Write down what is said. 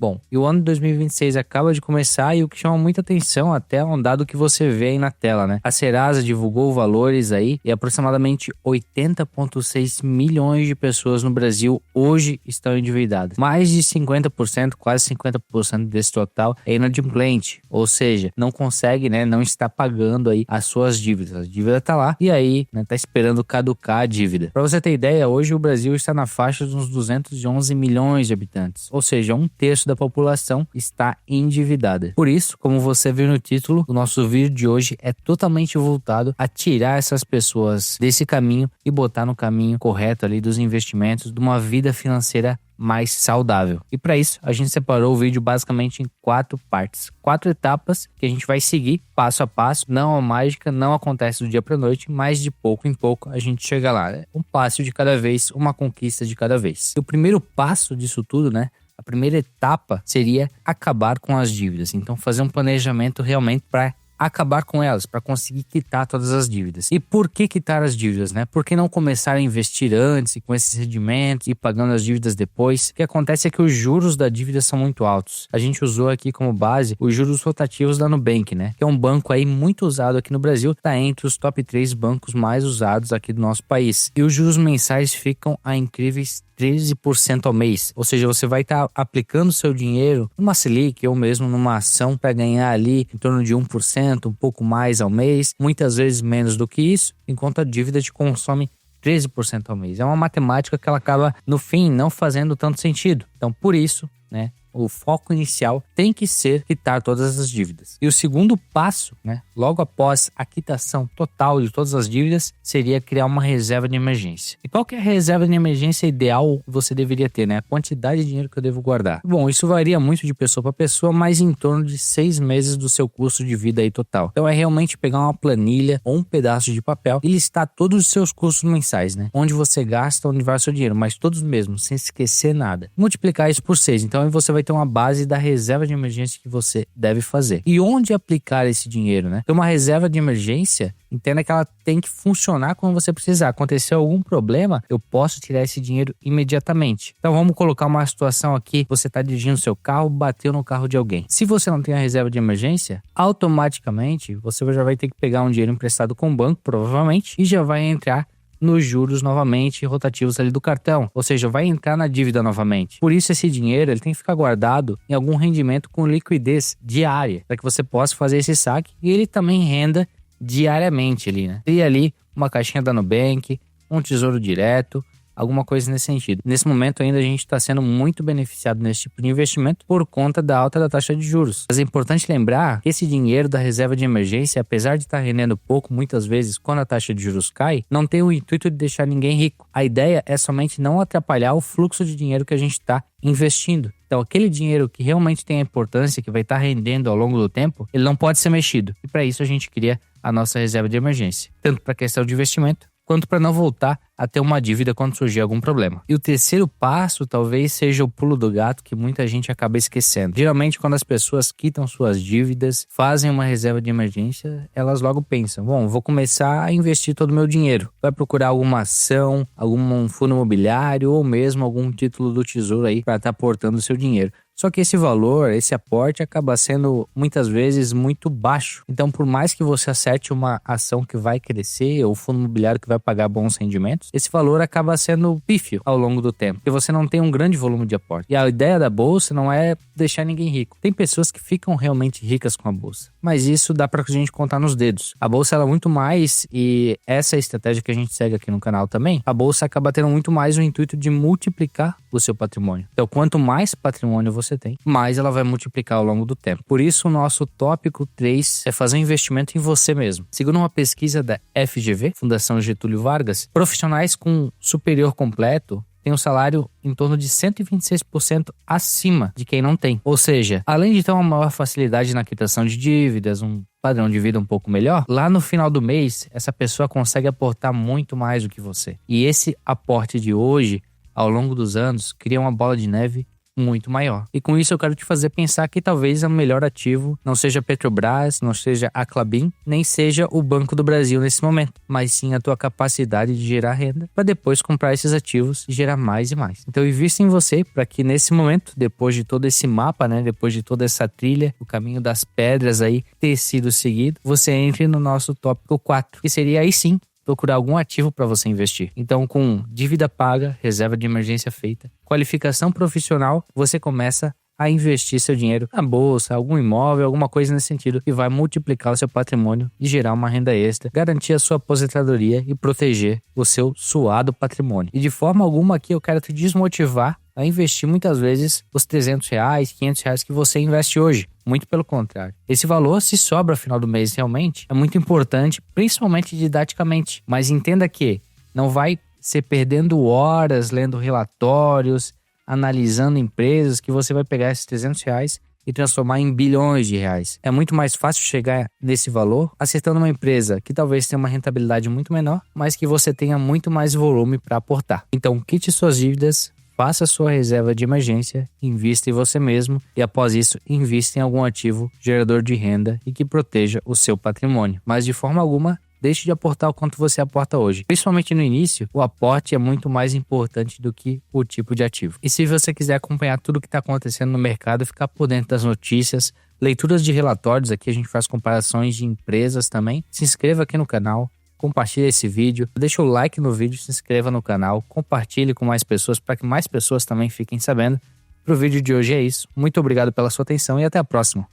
Bom, e o ano de 2026 acaba de começar e o que chama muita atenção até é um dado que você vê aí na tela, né? A Serasa divulgou valores aí e aproximadamente 80,6 milhões de pessoas no Brasil hoje estão endividadas. Mais de 50%, quase 50% desse total é inadimplente, ou seja, não consegue, né, não está pagando aí as suas dívidas. A dívida tá lá e aí, né, tá esperando caducar a dívida. Para você ter ideia, hoje o Brasil está na faixa de uns 211 milhões de habitantes, ou seja, um terço da população está endividada. Por isso, como você viu no título, o nosso vídeo de hoje é totalmente voltado a tirar essas pessoas desse caminho e botar no caminho correto ali dos investimentos, de uma vida financeira mais saudável. E para isso, a gente separou o vídeo basicamente em 4 partes, 4 etapas que a gente vai seguir passo a passo. Não é mágica, não acontece do dia para noite, mas de pouco em pouco a gente chega lá, né? Um passo de cada vez, uma conquista de cada vez. E o primeiro passo disso tudo, né? A primeira etapa seria acabar com as dívidas. Então, fazer um planejamento realmente para acabar com elas, para conseguir quitar todas as dívidas. E por que quitar as dívidas, né? Por que não começar a investir antes e com esses rendimentos e pagando as dívidas depois? O que acontece é que os juros da dívida são muito altos. A gente usou aqui como base os juros rotativos da Nubank, né? Que é um banco aí muito usado aqui no Brasil, está entre os top 3 bancos mais usados aqui do nosso país. E os juros mensais ficam a incríveis 13% ao mês, ou seja, você vai estar aplicando seu dinheiro numa Selic ou mesmo numa ação para ganhar ali em torno de 1%, um pouco mais ao mês, muitas vezes menos do que isso, enquanto a dívida te consome 13% ao mês. É uma matemática que ela acaba, no fim, não fazendo tanto sentido. Então, por isso, né, o foco inicial tem que ser quitar todas as dívidas. E o segundo passo, né, logo após a quitação total de todas as dívidas, seria criar uma reserva de emergência. E qual que é a reserva de emergência ideal que você deveria ter, né? A quantidade de dinheiro que eu devo guardar. Bom, isso varia muito de pessoa para pessoa, mas em torno de 6 meses do seu custo de vida aí total. Então é realmente pegar uma planilha ou um pedaço de papel e listar todos os seus custos mensais, né? Onde você gasta, onde vai o seu dinheiro, mas todos mesmo, sem esquecer nada. Multiplicar isso por 6, então aí você vai ter uma base da reserva de emergência que você deve fazer. E onde aplicar esse dinheiro, né? Então uma reserva de emergência, entenda que ela tem que funcionar quando você precisar. Aconteceu algum problema, eu posso tirar esse dinheiro imediatamente. Então vamos colocar uma situação aqui, você está dirigindo seu carro, bateu no carro de alguém. Se você não tem a reserva de emergência, automaticamente você já vai ter que pegar um dinheiro emprestado com o banco, provavelmente, e já vai entrar nos juros novamente rotativos ali do cartão, ou seja, vai entrar na dívida novamente. Por isso esse dinheiro ele tem que ficar guardado em algum rendimento com liquidez diária, para que você possa fazer esse saque e ele também renda diariamente ali, né? E ali uma caixinha da Nubank, um tesouro direto, alguma coisa nesse sentido. Nesse momento ainda a gente está sendo muito beneficiado nesse tipo de investimento por conta da alta da taxa de juros. Mas é importante lembrar que esse dinheiro da reserva de emergência, apesar de estar rendendo pouco muitas vezes quando a taxa de juros cai, não tem o intuito de deixar ninguém rico. A ideia é somente não atrapalhar o fluxo de dinheiro que a gente está investindo. Então aquele dinheiro que realmente tem a importância, que vai estar rendendo ao longo do tempo, ele não pode ser mexido. E para isso a gente cria a nossa reserva de emergência, tanto para a questão de investimento, quanto para não voltar a ter uma dívida quando surgir algum problema. E o terceiro passo talvez seja o pulo do gato que muita gente acaba esquecendo. Geralmente quando as pessoas quitam suas dívidas, fazem uma reserva de emergência, elas logo pensam, bom, vou começar a investir todo o meu dinheiro. Vai procurar alguma ação, algum fundo imobiliário ou mesmo algum título do tesouro aí para estar aportando o seu dinheiro. Só que esse valor, esse aporte acaba sendo muitas vezes muito baixo. Então, por mais que você acerte uma ação que vai crescer ou fundo imobiliário que vai pagar bons rendimentos, esse valor acaba sendo pífio ao longo do tempo, porque você não tem um grande volume de aporte. E a ideia da bolsa não é deixar ninguém rico. Tem pessoas que ficam realmente ricas com a bolsa, mas isso dá pra gente contar nos dedos. A bolsa ela é muito mais, e essa é a estratégia que a gente segue aqui no canal também, a bolsa acaba tendo muito mais o intuito de multiplicar o seu patrimônio. Então, quanto mais patrimônio você tem, mais ela vai multiplicar ao longo do tempo. Por isso, o nosso tópico 3 é fazer um investimento em você mesmo. Segundo uma pesquisa da FGV, Fundação Getúlio Vargas, profissionais com superior completo têm um salário em torno de 126% acima de quem não tem. Ou seja, além de ter uma maior facilidade na quitação de dívidas, um padrão de vida um pouco melhor, lá no final do mês, essa pessoa consegue aportar muito mais do que você. E esse aporte de hoje, ao longo dos anos, cria uma bola de neve muito maior. E com isso eu quero te fazer pensar que talvez o melhor ativo não seja a Petrobras, não seja a Klabin, nem seja o Banco do Brasil nesse momento, mas sim a tua capacidade de gerar renda para depois comprar esses ativos e gerar mais e mais. Então invista em você para que nesse momento, depois de todo esse mapa, né, depois de toda essa trilha, o caminho das pedras aí ter sido seguido, você entre no nosso tópico 4, que seria aí sim procurar algum ativo para você investir. Então, com dívida paga, reserva de emergência feita, qualificação profissional, você começa a investir seu dinheiro na bolsa, algum imóvel, alguma coisa nesse sentido que vai multiplicar o seu patrimônio e gerar uma renda extra, garantir a sua aposentadoria e proteger o seu suado patrimônio. E de forma alguma aqui eu quero te desmotivar a investir muitas vezes os R$300, R$500 que você investe hoje. Muito pelo contrário. Esse valor, se sobra ao final do mês realmente, é muito importante, principalmente didaticamente. Mas entenda que não vai ser perdendo horas lendo relatórios, analisando empresas, que você vai pegar esses R$300 e transformar em bilhões de reais. É muito mais fácil chegar nesse valor acertando uma empresa que talvez tenha uma rentabilidade muito menor, mas que você tenha muito mais volume para aportar. Então, quite suas dívidas, faça sua reserva de emergência, invista em você mesmo e após isso, invista em algum ativo gerador de renda e que proteja o seu patrimônio. Mas de forma alguma, deixe de aportar o quanto você aporta hoje. Principalmente no início, o aporte é muito mais importante do que o tipo de ativo. E se você quiser acompanhar tudo o que está acontecendo no mercado, ficar por dentro das notícias, leituras de relatórios, aqui a gente faz comparações de empresas também, se inscreva aqui no canal. Compartilhe esse vídeo, deixa o like no vídeo, se inscreva no canal, compartilhe com mais pessoas para que mais pessoas também fiquem sabendo. Pro vídeo de hoje é isso. Muito obrigado pela sua atenção e até a próxima.